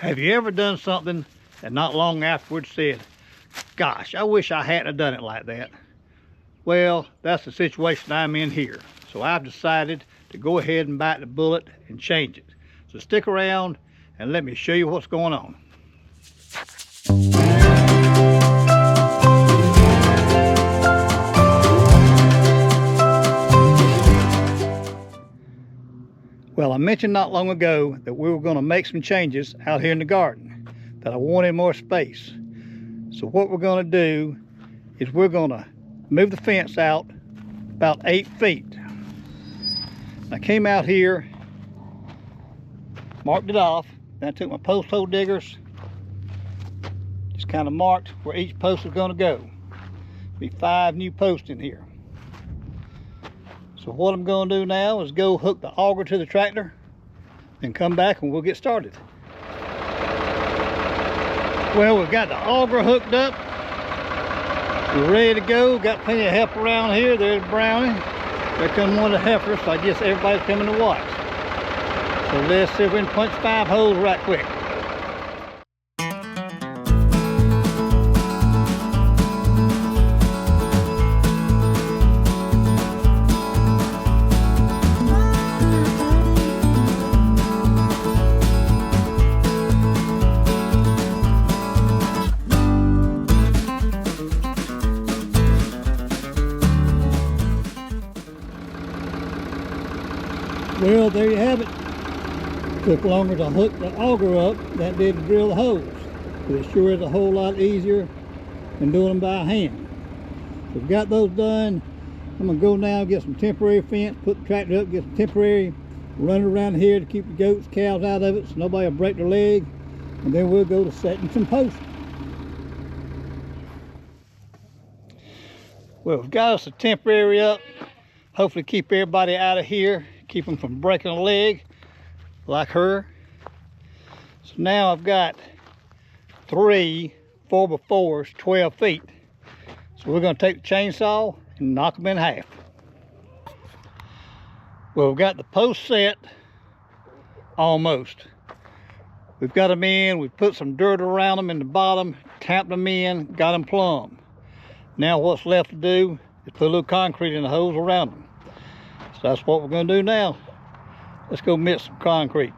Have you ever done something and not long afterwards said, gosh, I wish I hadn't have done it like that? Well, that's the situation I'm in here. So I've decided to go ahead and bite the bullet and change it. So stick around and let me show you what's going on. Well, I mentioned not long ago that we were going to make some changes out here in the garden, that I wanted more space. So what we're going to do is we're going to move the fence out about 8 feet. I came out here, marked it off, then I took my post hole diggers, just kind of marked where each post is going to go. Be 5 new posts in here. So what I'm going to do now is go hook the auger to the tractor, then come back and we'll get started. Well, we've got the auger hooked up. We're ready to go. Got plenty of help around here. There's Brownie. There comes one of the heifers, so I guess everybody's coming to watch. So let's see if we can punch 5 holes right quick. Well, there you have it. Took longer to hook the auger up than it did to drill the holes. But it sure is a whole lot easier than doing them by hand. So we've got those done. I'm going to go now and get some temporary fence, put the tractor up, get some temporary, run it around here to keep the goats, cows out of it so nobody will break their leg. And then we'll go to setting some posts. Well, we've got us a temporary up. Hopefully keep everybody out of here. Keep them from breaking a leg like her. So now I've got 3 4x4s, 12 feet. So we're going to take the chainsaw and knock them in half. Well, we've got the post set almost. We've got them in, we've put some dirt around them in the bottom, tamped them in, got them plumb. Now what's left to do is put a little concrete in the holes around them. So that's what we're going to do now. Let's go mix some concrete.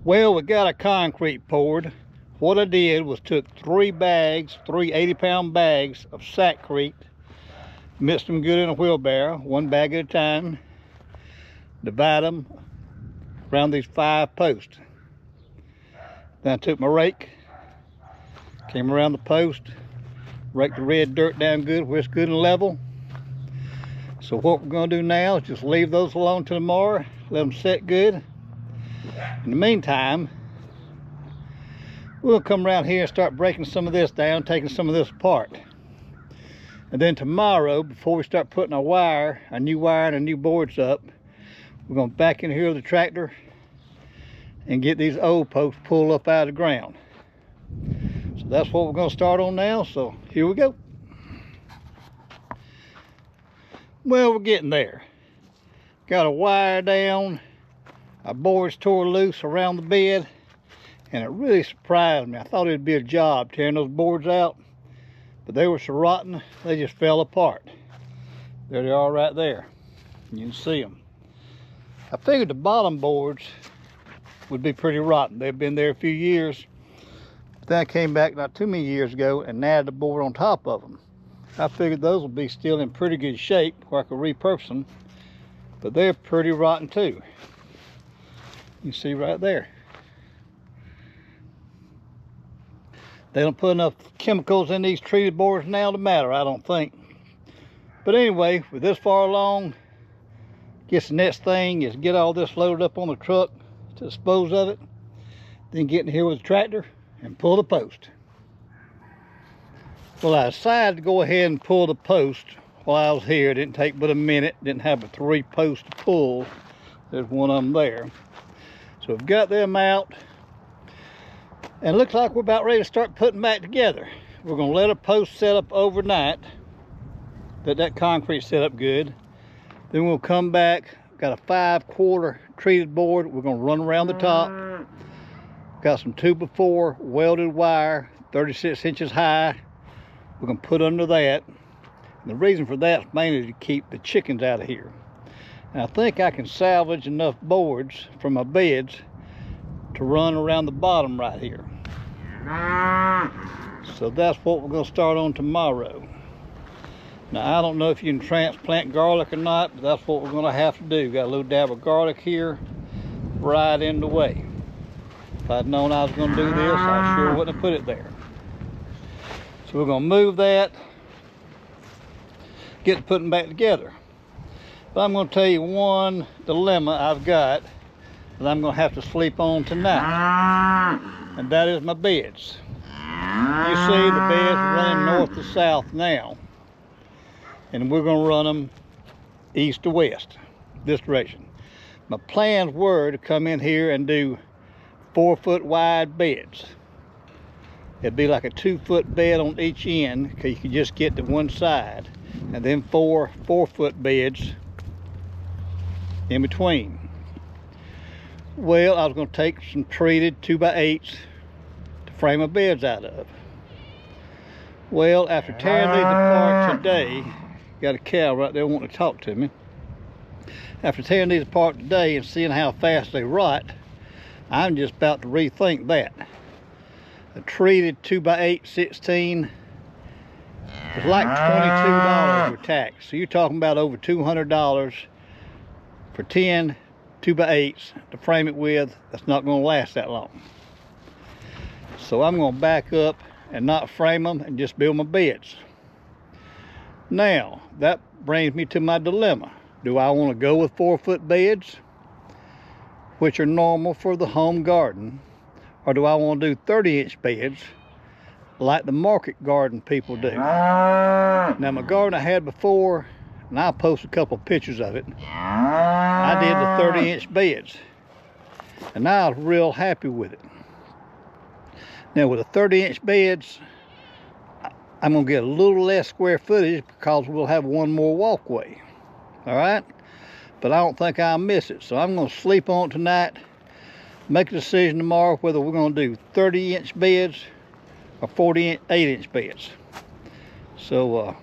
Well, we got a concrete poured. What I did was took 3 bags, 3 80-pound bags of sackcrete, mixed them good in a wheelbarrow, 1 bag at a time, divide them around these 5 posts. Then I took my rake, came around the post, raked the red dirt down good where it's good and level. So what we're going to do now is just leave those alone till tomorrow, let them set good. In the meantime, we'll come around here and start breaking some of this down, taking some of this apart. And then tomorrow, before we start putting our new wire and our new boards up, we're going to back in here with the tractor and get these old posts pulled up out of the ground. So that's what we're going to start on now, so here we go. Well, we're getting there. Got a wire down, our boards tore loose around the bed, and it really surprised me. I thought it'd be a job tearing those boards out, but they were so rotten, they just fell apart. There they are right there. You can see them. I figured the bottom boards would be pretty rotten. They've been there a few years. But then I came back not too many years ago and added the board on top of them. I figured those would be still in pretty good shape where I could repurpose them, but they're pretty rotten too. You see right there. They don't put enough chemicals in these treated boards now to matter, I don't think. But anyway, we're this far along. Guess the next thing is get all this loaded up on the truck to dispose of it. Then get in here with the tractor and pull the post. Well, I decided to go ahead and pull the post while I was here. It didn't take but a minute. Didn't have but 3 posts to pull. There's one of them there. So we've got them out. And it looks like we're about ready to start putting back together. We're going to let a post set up overnight. Let that concrete set up good. Then we'll come back Got a 5/4 treated board. We're gonna run around the top. Got some 2x4 welded wire, 36 inches high. We're gonna put under that. And the reason for that is mainly to keep the chickens out of here. And I think I can salvage enough boards from my beds to run around the bottom right here. So that's what we're gonna start on tomorrow. Now I don't know if you can transplant garlic or not, but that's what we're gonna have to do. Got a little dab of garlic here, right in the way. If I'd known I was gonna do this, I sure wouldn't have put it there. So we're gonna move that, get it putting back together. But I'm gonna tell you one dilemma I've got that I'm gonna have to sleep on tonight, and that is my beds. You see the beds running north to south now, and we're gonna run them east to west, this direction. My plans were to come in here and do 4-foot wide beds. It'd be like a 2-foot bed on each end, because you could just get to one side, and then 4-foot beds in between. Well, I was going to take some treated 2x8s to frame my beds out of. Well, after tearing these apart today, got a cow right there wanting to talk to me. After tearing these apart today and seeing how fast they rot, I'm just about to rethink that. A treated 2x8 16 is like $22 with tax. So you're talking about over $200 for 10 2x8s to frame it with. That's not going to last that long. So I'm going to back up and not frame them and just build my beds. Now, that brings me to my dilemma. Do I want to go with 4-foot beds, which are normal for the home garden, or do I want to do 30-inch beds like the market garden people do? Now, my garden I had before, and I'll post a couple of pictures of it, I did the 30-inch beds, and I was real happy with it. Now, with the 30-inch beds, I'm going to get a little less square footage because we'll have one more walkway. All right? But I don't think I'll miss it. So I'm going to sleep on it tonight, make a decision tomorrow whether we're going to do 30-inch beds or 48-inch beds. So,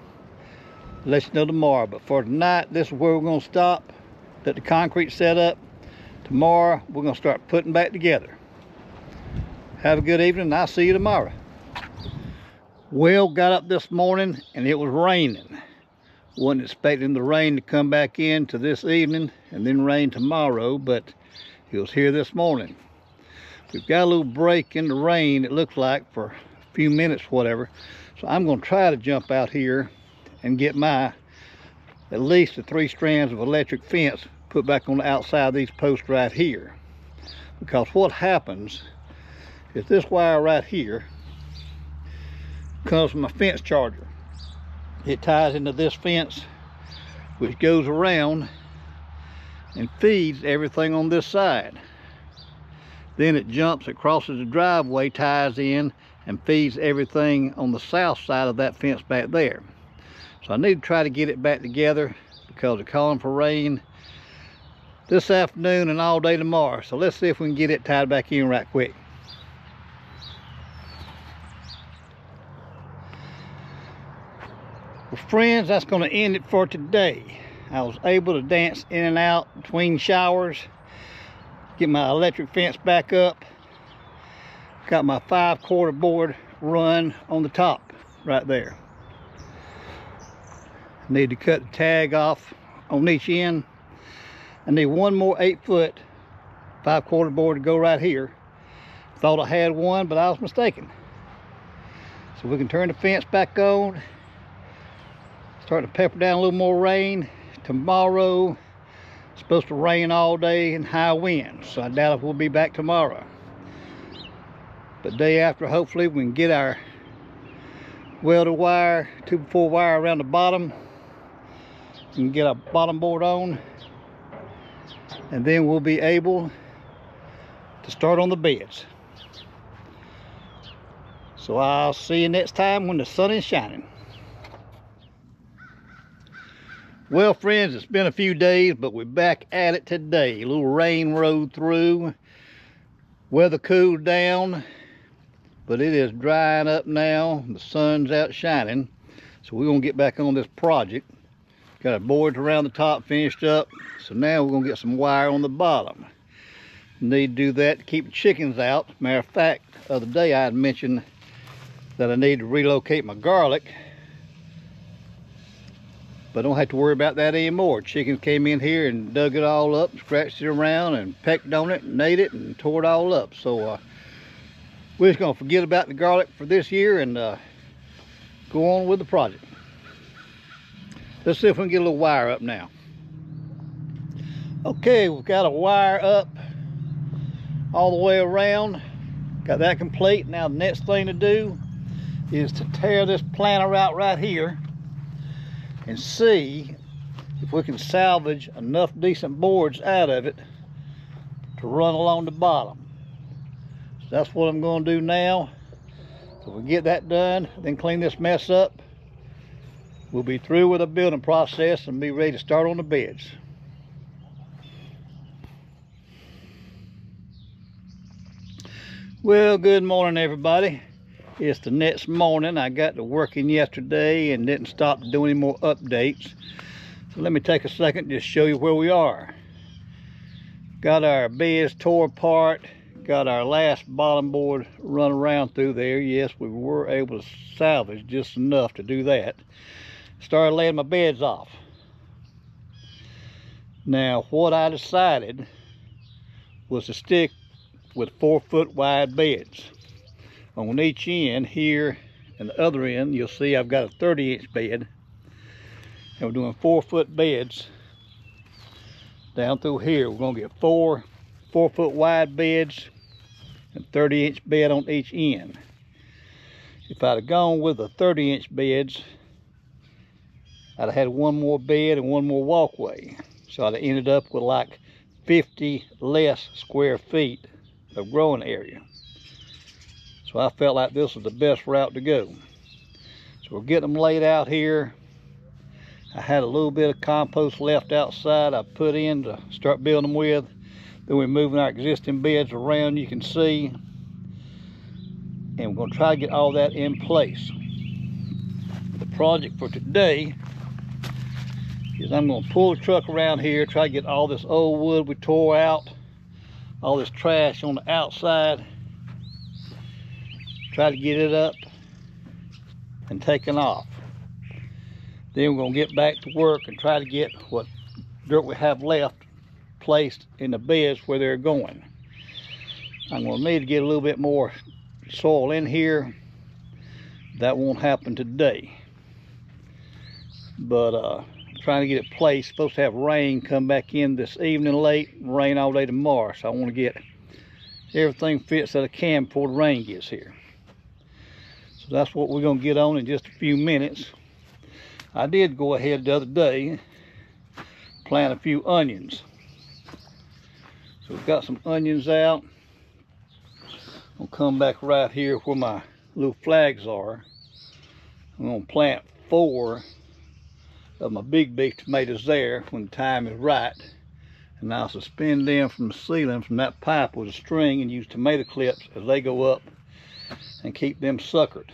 let you know tomorrow. But for tonight, this is where we're going to stop. Let the concrete set up. Tomorrow, we're going to start putting back together. Have a good evening, and I'll see you tomorrow. Well, got up this morning and it was raining. Wasn't expecting the rain to come back in to this evening and then rain tomorrow, but it was here this morning. We've got a little break in the rain, it looks like, for a few minutes, whatever. So I'm going to try to jump out here and get at least the 3 strands of electric fence put back on the outside of these posts right here. Because what happens is this wire right here comes from a fence charger. It ties into this fence, which goes around and feeds everything on this side. Then it jumps, it crosses the driveway, ties in, and feeds everything on the south side of that fence back there. So I need to try to get it back together because they're calling for rain this afternoon and all day tomorrow. So let's see if we can get it tied back in right quick. Well, friends, that's going to end it for today. I was able to dance in and out between showers, get my electric fence back up, got my 5/4 board run on the top right there. Need to cut the tag off on each end. I need one more 8-foot 5/4 board to go right here. Thought I had one, but I was mistaken. So we can turn the fence back on. Start to pepper down a little more rain. Tomorrow, it's supposed to rain all day and high winds, so I doubt if we'll be back tomorrow. But day after, hopefully we can get our welded wire, 2x4 wire around the bottom, and get our bottom board on, and then we'll be able to start on the beds. So I'll see you next time when the sun is shining. Well, friends, it's been a few days, but we're back at it today. A little rain rode through, weather cooled down, but it is drying up now. The sun's out shining, so we're gonna get back on this project. Got our boards around the top finished up, so now we're gonna get some wire on the bottom. Need to do that to keep the chickens out. Matter of fact, the other day I had mentioned that I need to relocate my garlic, but I don't have to worry about that anymore. Chickens came in here and dug it all up, scratched it around and pecked on it and ate it and tore it all up. So we're just gonna forget about the garlic for this year and go on with the project. Let's see if we can get a little wire up now. Okay, we've got a wire up all the way around. Got that complete. Now the next thing to do is to tear this planter out right here and see if we can salvage enough decent boards out of it to run along the bottom. So that's what I'm going to do now. So we get that done, then clean this mess up. We'll be through with the building process and be ready to start on the beds. Well, good morning, everybody. It's the next morning. I got to working yesterday and didn't stop to do any more updates. So let me take a second to just show you where we are. Got our beds tore apart. Got our last bottom board run around through there. Yes, we were able to salvage just enough to do that. Started laying my beds off. Now, what I decided was to stick with 4-foot wide beds. On each end here and the other end, you'll see I've got a 30-inch bed, and we're doing 4-foot beds down through here. We're going to get 4-foot wide beds and 30-inch bed on each end. If I'd have gone with the 30-inch beds, I'd have had one more bed and one more walkway, so I'd have ended up with like 50 less square feet of growing area. So I felt like this was the best route to go. So we're getting them laid out here. I had a little bit of compost left outside I put in to start building them with. Then we're moving our existing beds around, you can see. And we're gonna try to get all that in place. The project for today is I'm gonna pull the truck around here, try to get all this old wood we tore out, all this trash on the outside, try to get it up and taken off. Then we're going to get back to work and try to get what dirt we have left placed in the beds where they're going. I'm going to need to get a little bit more soil in here. That won't happen today, but trying to get it placed. Supposed to have rain come back in this evening late, rain all day tomorrow, so I want to get everything fixed that I can before the rain gets here. So that's what we're going to get on in just a few minutes. I did go ahead the other day, plant a few onions. So we've got some onions out. I'll come back right here where my little flags are. I'm going to plant 4 of my big tomatoes there when the time is right. And I'll suspend them from the ceiling from that pipe with a string and use tomato clips as they go up and keep them suckered.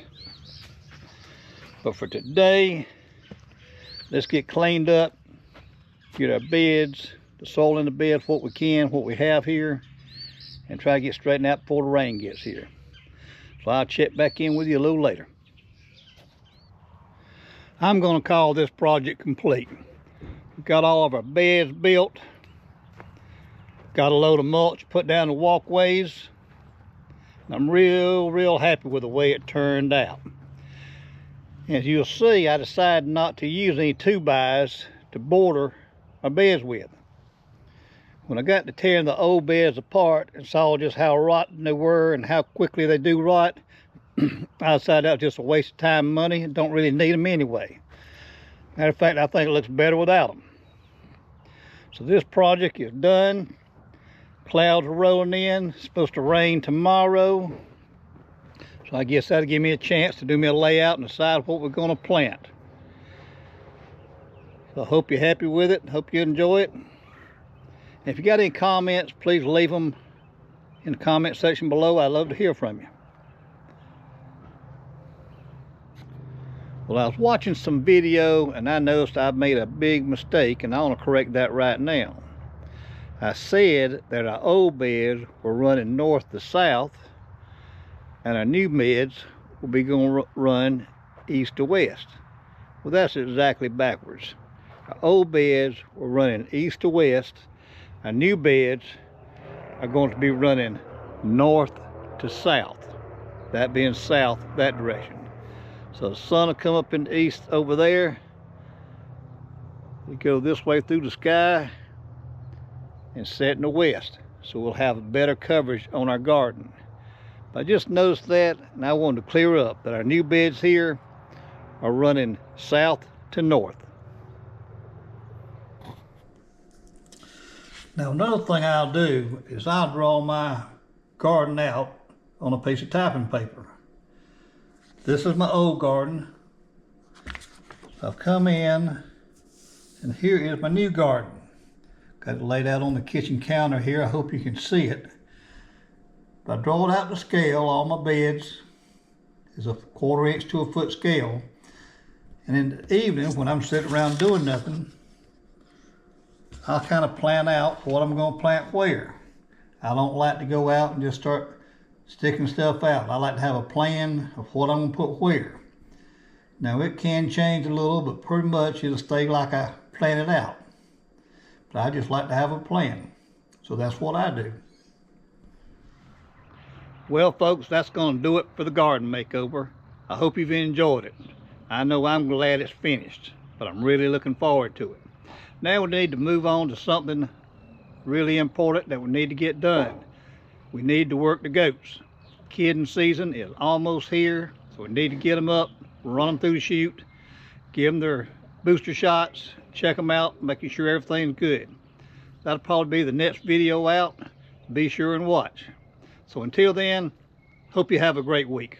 But for today, let's get cleaned up, get our beds, the soil in the beds, what we can, what we have here, and try to get straightened out before the rain gets here. So I'll check back in with you a little later. I'm going to call this project complete. We've got all of our beds built, got a load of mulch put down the walkways. I'm real happy with the way it turned out. As you'll see, I decided not to use any 2-bys to border my beds with. When I got to tearing the old beds apart and saw just how rotten they were and how quickly they do rot, I decided that was just a waste of time and money and don't really need them anyway. Matter of fact, I think it looks better without them. So this project is done. Clouds are rolling in. It's supposed to rain tomorrow. So I guess that'll give me a chance to do me a layout and decide what we're going to plant. So I hope you're happy with it. Hope you enjoy it. If you got any comments, please leave them in the comment section below. I'd love to hear from you. Well, I was watching some video and I noticed I've made a big mistake, and I want to correct that right now. I said that our old beds were running north to south and our new beds will be going to run east to west. Well, that's exactly backwards. Our old beds were running east to west. Our new beds are going to be running north to south. That being south that direction. So the sun will come up in the east over there. We go this way through the sky and set in the west. So we'll have better coverage on our garden. But I just noticed that, and I wanted to clear up that our new beds here are running south to north. Now another thing I'll do is I'll draw my garden out on a piece of typing paper. This is my old garden. I've come in, and here is my new garden. Got it laid out on the kitchen counter here. I hope you can see it. But I draw it out to scale. All my beds is a 1/4 inch to a foot scale. And in the evening, when I'm sitting around doing nothing, I'll kind of plan out what I'm going to plant where. I don't like to go out and just start sticking stuff out. I like to have a plan of what I'm going to put where. Now it can change a little, but pretty much it'll stay like I planned it out. But I just like to have a plan. So that's what I do. Well folks, that's going to do it for the garden makeover. I hope you've enjoyed it. I know I'm glad it's finished, but I'm really looking forward to it. Now we need to move on to something really important that we need to get done. We need to work the goats. Kidding season is almost here, so we need to get them up, run them through the chute, give them their booster shots, check them out, making sure everything's good. That'll probably be the next video out. Be sure and watch. So until then, hope you have a great week.